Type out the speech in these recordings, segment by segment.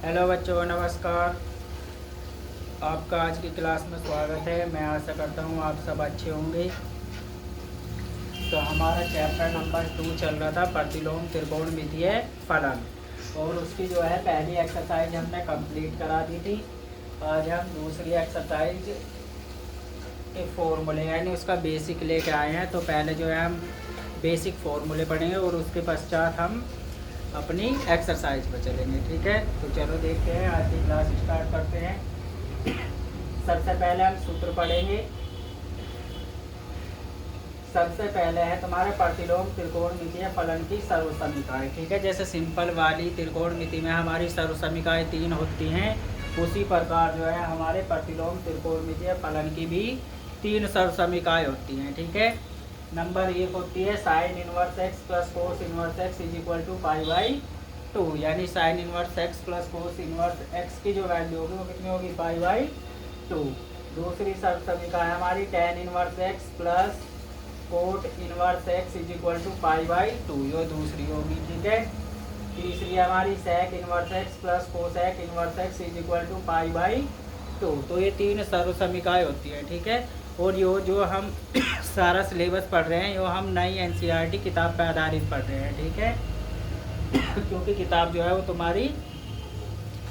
Hello बच्चों, नमस्कार। आपका आज की क्लास में स्वागत है। मैं आशा करता हूँ आप सब अच्छे होंगे। तो हमारा चैप्टर नंबर 2 चल रहा था प्रतिलोम त्रिकोणमितीय फलन, और उसकी जो है पहली एक्सरसाइज हमने कंप्लीट करा दी थी। आज हम दूसरी एक्सरसाइज के फॉर्मूले यानी उसका बेसिक लेके आए हैं। तो पहले जो है हम बेसिक फॉर्मूले पढ़ेंगे और उसके पश्चात हम अपनी एक्सरसाइज पर चलेंगे। ठीक है, तो चलो देखते हैं, आज की क्लास स्टार्ट करते हैं। सबसे पहले हम सूत्र पढ़ेंगे। सबसे पहले है तुम्हारे प्रतिलोम त्रिकोणमितीय फलन की सर्वसमीकाएं। ठीक है, जैसे सिंपल वाली त्रिकोणमिति में हमारी सर्वसमीकाएं 3 होती हैं, उसी प्रकार जो है हमारे प्रतिलोम त्रिकोणमितीय फलन की भी 3 सर्वसमीकाएं होती हैं। ठीक है, नंबर 1 होती है sine inverse x plus cos inverse x is equal to π/2, यानी sine inverse x plus cos inverse x की जो वैल्यू होगी वो कितनी होगी, π/2। दूसरी सर्वसमीका है हमारी tan inverse x plus cot inverse x is equal to π/2, ये दूसरी होगी। ठीक है, तीसरी हमारी sec inverse x plus cosec inverse x is equal to π/2। तो ये 3 सर्वसमीकाएं होती है। ठीक है, और जो हम सारा सिलेबस पढ़ रहे हैं, यो हम नई एनसीईआरटी किताब पर आधारित पढ़ रहे हैं। ठीक है, क्योंकि किताब जो है वो तुम्हारी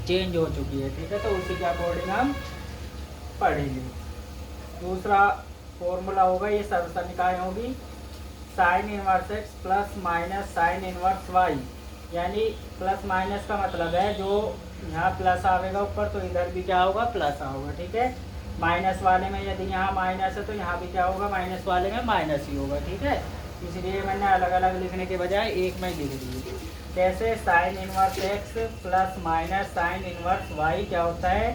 चेंज हो चुकी है। ठीक है, तो उसी के अकॉर्डिंग हम पढ़ेंगे। दूसरा फॉर्मूला होगा, ये सर्वसमीकाएं होगी sine inverse x plus minus sine inverse y, यानी प्लस माइनस का मतलब है जो यहाँ प्लस आवेगा ऊपर तो इधर भी क्या होगा, प्लस होगा। ठीक है, माइनस वाले में यदि यहाँ माइनस है तो यहाँ भी क्या होगा, माइनस वाले में माइनस ही होगा। ठीक है, इसलिए मैंने अलग अलग लिखने के बजाय एक में लिख दी। कैसे, sine inverse x plus minus sine inverse y क्या होता है,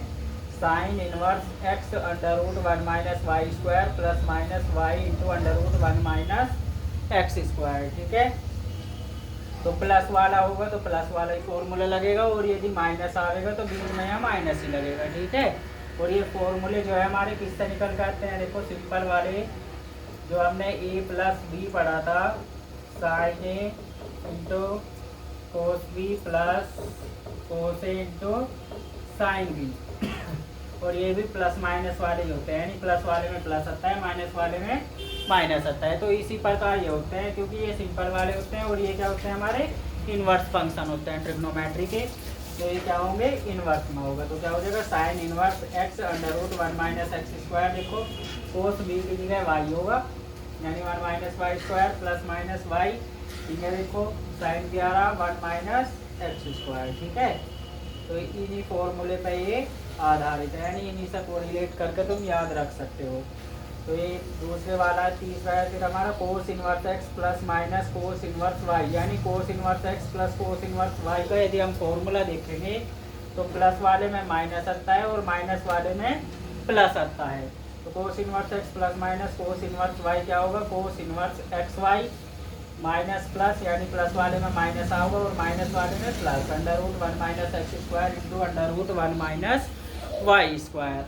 sine inverse x under root 1 minus y square plus minus y into under root 1 minus x square. ठीक है, तो प्लस वाला होगा तो प्लस वाला ही फॉर्मूला लगेगा, और यदि माइनस आएगा तो बीच में यहाँ माइनस ही लगेगा। ठीक है, और ये फॉर्मूले जो है हमारे किससे निकल के आते हैं, देखो सिंपल वाले जो हमने ए प्लस बी पढ़ा था, sine A into cos B plus cos A into sine B, और ये भी प्लस माइनस वाले ही होते हैं, यानी प्लस वाले में प्लस आता है, माइनस वाले में माइनस आता है। तो इसी प्रकार ये होते हैं, क्योंकि ये सिंपल वाले होते हैं और ये क्या होते हैं, हमारे इनवर्स फंक्शन होते हैं ट्रिग्नोमेट्री के। तो ये क्या होंगे, इनवर्स में होगा। तो क्या हो जाएगा, sine inverse x under root 1 minus x square, देखो कोस बी की जगह वाई होगा, यानी 1 minus y square plus minus y, ठीक है, देखो साइन की आ रहा 1 माइनस एक्स स्क्वायर। ठीक है, तो इन्हीं फॉर्मूले पे ये आधारित है, यानी इन्हीं से कोरिलेट करके तुम याद रख सकते हो। तो ये दूसरे वाला, तीसरा है फिर हमारा cos inverse x plus minus cos inverse y, यानी cos inverse x plus cos inverse y का यदि हम फॉर्मूला देखेंगे तो प्लस वाले में माइनस आता है और माइनस वाले में प्लस आता है। तो cos inverse x plus minus cos inverse y क्या होगा, cos inverse x y minus plus, यानी प्लस वाले में माइनस आएगा और माइनस वाले में plus, under root 1 minus x square into under root 1 minus y square.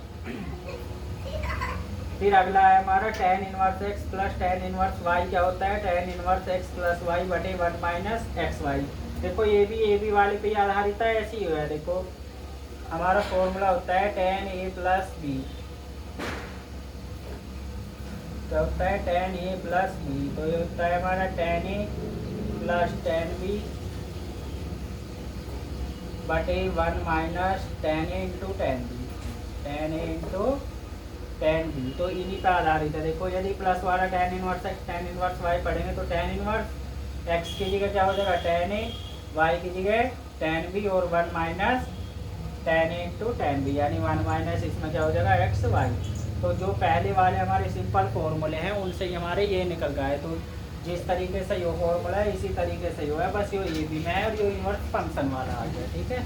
फिर अगला है हमारा tan inverse x plus tan inverse y क्या होता है, tan inverse x plus y बटे 1 माइनस एक्स वाई। देखो ये भी वाले पे आधारित है, ऐसी ही है। देखो हमारा फॉर्मूला होता है टेन ए प्लस बी, क्या होता है, टेन ए प्लस बी, तो ये होता है हमारा tan A plus tan B बटे 1 minus tan A into tan B, tan A into tan B. तो इन्हीं पर आधारित है। देखो यदि प्लस वाला tan inverse x tan inverse y पढ़ेंगे तो टेन इनवर्स एक्स की जगह क्या हो जाएगा, टेन ए, वाई की जगह टेन बी, और 1 minus tan A into tan B, यानी 1 माइनस इसमें क्या हो जाएगा, एक्स वाई। तो जो पहले वाले हमारे सिंपल फॉर्मूले हैं उनसे ही हमारे ये निकल गए। तो जिस तरीके से ये फॉर्मूला है इसी तरीके से ये है, बस ये भी में है और ये इनवर्स फंक्शन वाला आ गया। ठीक है,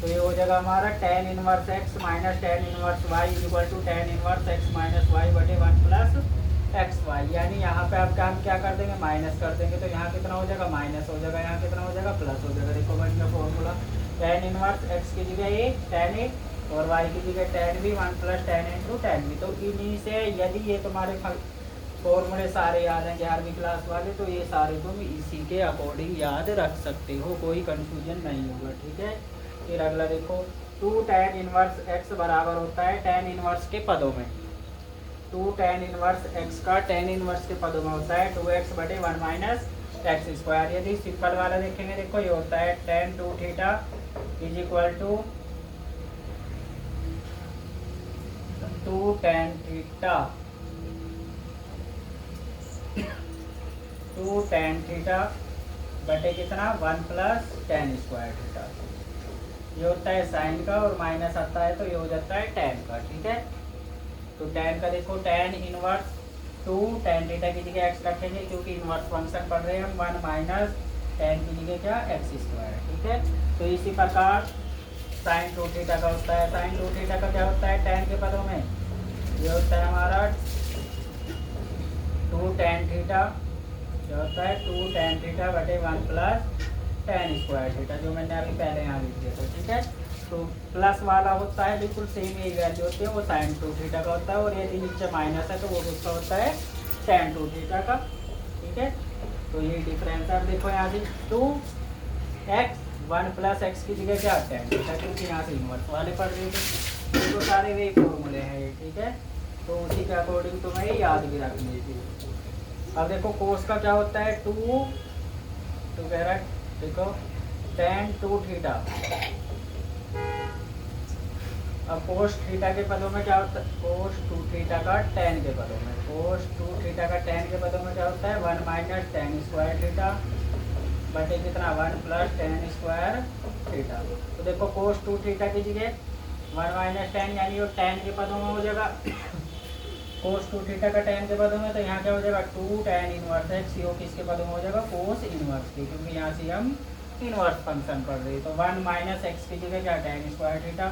तो ये हो जाएगा हमारा tan inverse x minus tan inverse y equal to tan inverse x minus y बटे 1 प्लस एक्स वाई, यानी यहाँ पे आपका हम क्या कर देंगे, माइनस कर देंगे, तो यहाँ कितना हो जाएगा, माइनस हो जाएगा, यहाँ कितना हो जाएगा, प्लस हो जाएगा। देखो बन गया फॉर्मूला, टेन इनवर्स एक्स की जगह ए टेन ए और वाई की जगह tan B, 1 plus tan into tan B. तो इन्हीं से यदि ये तुम्हारे फॉर्मूले सारे याद हैं 11वीं क्लास वाले, तो ये सारे तुम इसी के अकॉर्डिंग याद रख सकते हो, कोई कंफ्यूजन नहीं होगा। ठीक है, फिर अगला देखो 2 tan इनवर्स एक्स बराबर होता है tan इनवर्स के पदों में। 2 tan इनवर्स एक्स का tan इनवर्स के पदों में होता है 2x बटे 1 माइनस एक्स स्क्वायर। यदि सिंपल वाला देखेंगे देखो ये होता है tan 2 theta is equal to 2 tan theta 2 tan theta बटे कितना 1 प्लस tan स्क्वायर थीटा। ये होता है साइन का और माइनस आता है तो ये हो जाता है tan का। ठीक है, तो tan का देखो tan इनवर्स 2 tan थीटा की जगह x रखेंगे क्योंकि इनवर्स फंक्शन पढ़ रहे हैं हम 1 माइनस tan की जगह क्या x स्क्वायर। ठीक है, तो इसी प्रकार साइन 2 थीटा का होता है। साइन 2 थीटा का क्या होता है tan के पदों में, ये होता है हमारा 2 tan थीटा, क्या होता है 2 tan थीटा बटे 1 प्लस tan स्क्वायर थीटा, जो मैंने अभी पहले यहाँ लिख दिया था। ठीक है, तो प्लस वाला होता है बिल्कुल सेम ही वैल्यू होती है, वो साइन 2 थीटा का होता है, और यदि नीचे माइनस है तो वो उसका होता है tan 2 थीटा का। ठीक है, तो ये डिफरेंस है। अब देखो यहाँ से 2x 1 प्लस एक्स की जगह क्या tan थीटा, क्योंकि यहाँ से इनवर्स वाले पढ़ रहे थे तो सारे वे फॉर्मूले हैं ये। ठीक है, तो उसी के अकॉर्डिंग तुम्हें याद भी रखनी थी। अब देखो कोस का क्या होता है 2 कह रहा है देखो tan 2 थीटा। अब कोस थीटा के पदों में क्या होता है, कोस 2 थीटा का tan के पदों में, कोस 2 थीटा का tan के पदों में क्या होता है 1 माइनस tan स्क्वायर थीटा बटे कितना 1 प्लस tan स्क्वायर थीटा। तो देखो कोस 2 थीटा की जगह 1 माइनस tan यानी वो tan के पदों में हो जाएगा कोस 2 थीटा का tan के पदों में, तो यहाँ क्या हो जाएगा 2 tan इनवर्स एक्स, यो किसके पदों में हो जाएगा कोस इनवर्स के, क्योंकि यहाँ से हम इनवर्स फंक्शन पढ़ रहे हैं। तो 1 माइनस एक्स की जगह क्या tan square theta,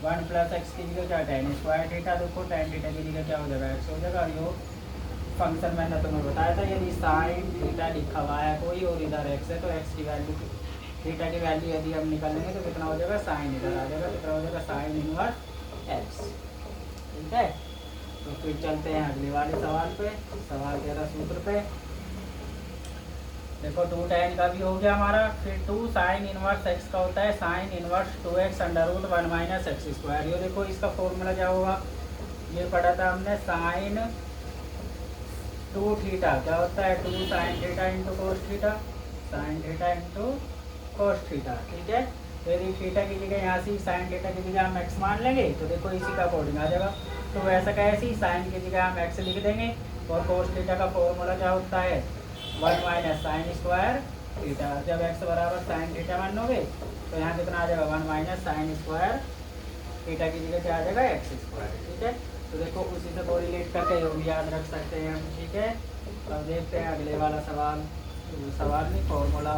1 plus x की जगह क्या tan स्क्वायर थीटा। देखो tan थीटा की जगह क्या हो जाएगा एक्स हो जाएगा, और यो फंक्शन मैंने तुम्हें बताया था यदि साइन थीटा लिखा हुआ है कोई और इधर एक्स है तो एक्स की वैल्यू थीटा की वैल्यू यदि हम निकालेंगे तो कितना हो जाएगा साइन इधर आ जाएगा, कितना हो जाएगा साइन इनवर्स एक्स। ठीक है, तो फिर चलते हैं अगले वाले सवाल पे, सवाल 13 सूत्र पे। देखो 2 tan का भी हो गया हमारा, फिर 2 साइन इनवर्स एक्स का होता है sine inverse 2x under root 1 minus x square. ये देखो इसका फॉर्मूला क्या होगा, ये पढ़ा था हमने साइन 2 थीटा क्या होता है 2 sine theta into cos theta, sine theta into cos theta. ठीक है, तो यदि थीटा की जगह यहाँ से साइन थीटा की जगह हम एक्स मान लेंगे तो देखो इसी का अकॉर्डिंग आ जाएगा। तो वैसा कैसे ही साइन की जगह हम एक्स लिख देंगे, और कोस थीटा का फॉर्मूला क्या होता है 1 माइनस साइन स्क्वायर थीटा। जब एक्स बराबर साइन थीटा मानोगे तो यहाँ कितना आ जाएगा 1 माइनस साइन स्क्वायर थीटा की जगह क्या आ जाएगा एक्स स्क्वायर। ठीक है, तो देखो उसी से कोरिलेट करके वो भी याद रख सकते हैं हम। ठीक है, अब देखते हैं अगले वाला सवाल, सवाल नहीं फॉर्मूला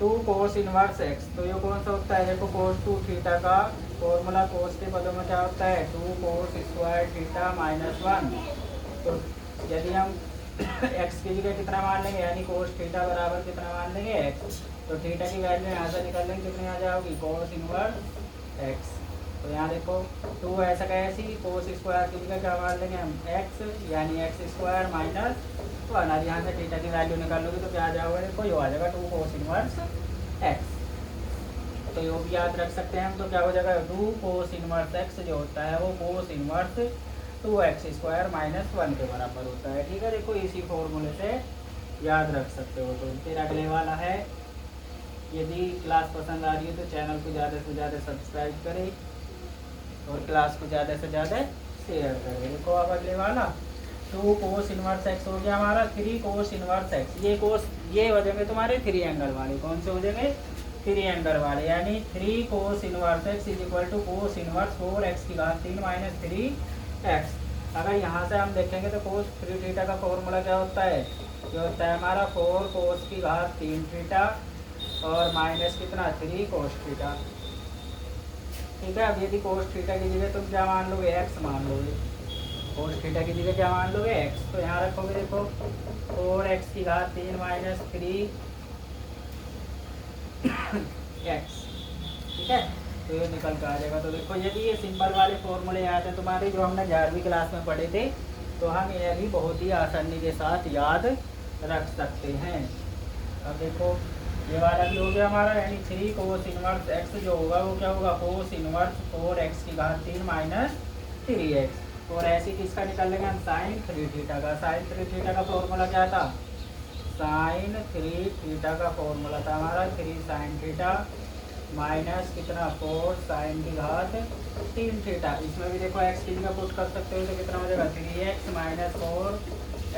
2 कोस इनवर्स एक्स। तो ये कौन सा होता है, देखो कोस 2 थीटा का फॉर्मूला कोस के पदों में क्या होता है 2 कोस स्क्वायर थीटा माइनस 1। तो यदि हम एक्स की जगह कितना मान लेंगे यानी कोस थीटा बराबर कितना मान लेंगे एक्स, तो थीटा की वैल्यू यहाँ से निकल लेंगे कितनी आ जाएगी कोस इनवर्स एक्स। तो यहाँ देखो 2 ऐसा कैसी कोस स्क्वायर की जगह क्या मान लेंगे हम एक्स यानी एक्स स्क्वायर माइनस 1। अब यहाँ से थीटा की वैल्यू निकालोगे तो क्या आ जाएगा, देखो ये आ जाएगा 2 कोस इनवर्स एक्स। तो ये भी याद रख सकते हैं हम, तो क्या हो जाएगा 2 कोस इनवर्स एक्स जो होता है वो cos inverse 2x square minus 1 के बराबर होता है। ठीक है, देखो इसी फॉर्मूले से याद रख सकते हो। तो फिर अगले वाला है, यदि क्लास पसंद आ रही है तो चैनल को ज़्यादा से ज़्यादा सब्सक्राइब करें और क्लास को ज़्यादा से ज़्यादा शेयर करें। देखो अब अगले वाला 2 कोस इनवर्स एक्स हो गया हमारा 3 कोस इनवर्स एक्स। ये हो जाएंगे तुम्हारे 3 एंगल वाले, कौन से हो जाएंगे 3 एंगल वाले, यानी 3 cos inverse x is equal to cos inverse 4x की घात 3 माइनस 3x। अगर यहाँ से हम देखेंगे तो कोस 3 थीटा का फॉर्मूला क्या होता है, जो होता है हमारा 4 कोस की घात 3 थीटा और माइनस कितना 3 कोस थीटा। ठीक है, अब यदि कोस थीटा की जगह तुम क्या मान लोगे एक्स मान लोगे, कोस थीटा की जगह क्या मान लोगे एक्स, तो यहाँ रखोगे देखो 4x की घात 3 माइनस 3x। ठीक है, तो ये निकल कर आ जाएगा। तो देखो यदि ये सिंपल वाले फॉर्मूले याद है तुम्हारे जो हमने 11वीं क्लास में पढ़े थे, तो हम ये भी बहुत ही आसानी के साथ याद रख सकते हैं। अब देखो ये वाला भी हो गया हमारा, यानी 3 कोस इनवर्स एक्स जो होगा वो क्या होगा, कोस इनवर्स 4x की घात 3 माइनस 3x। और ऐसे किसका निकाल लेंगे हम, साइन 3 थीटा का। साइन 3 थीटा का फॉर्मूला क्या था, साइन 3 थीटा का फॉर्मूला था हमारा 3 साइन थीटा माइनस कितना 4 साइन की घात 3 थीटा। इसमें भी देखो x की जगह पुट कर सकते हो तो कितना हो जाएगा 3x माइनस 4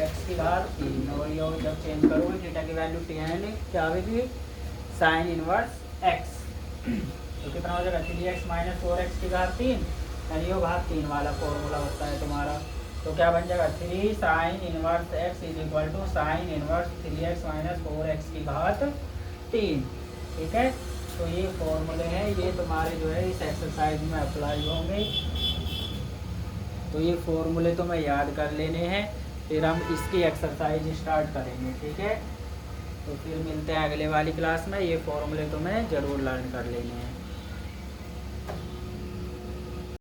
x की घात 3। और ये जब चेंज करोगे थीटा की वैल्यू 10 क्या आएगी, साइन इनवर्स x। तो कितना हो जाएगा 3x माइनस 4x की घात 3, यानी ये घात 3 वाला फॉर्मूला होता है तुम्हारा। तो क्या बन जाएगा 3 sine inverse x is equal to sine inverse 3x minus 4x की घात 3। ठीक है, तो ये फॉर्मूले हैं, ये तुम्हारे जो है इस एक्सरसाइज में अप्लाई होंगे। तो ये फॉर्मूले तुम्हें याद कर लेने हैं, फिर हम इसकी एक्सरसाइज स्टार्ट करेंगे। ठीक है, तो फिर मिलते हैं अगले वाली क्लास में। ये फॉर्मूले तुम्हें ज़रूर लर्न कर लेने हैं।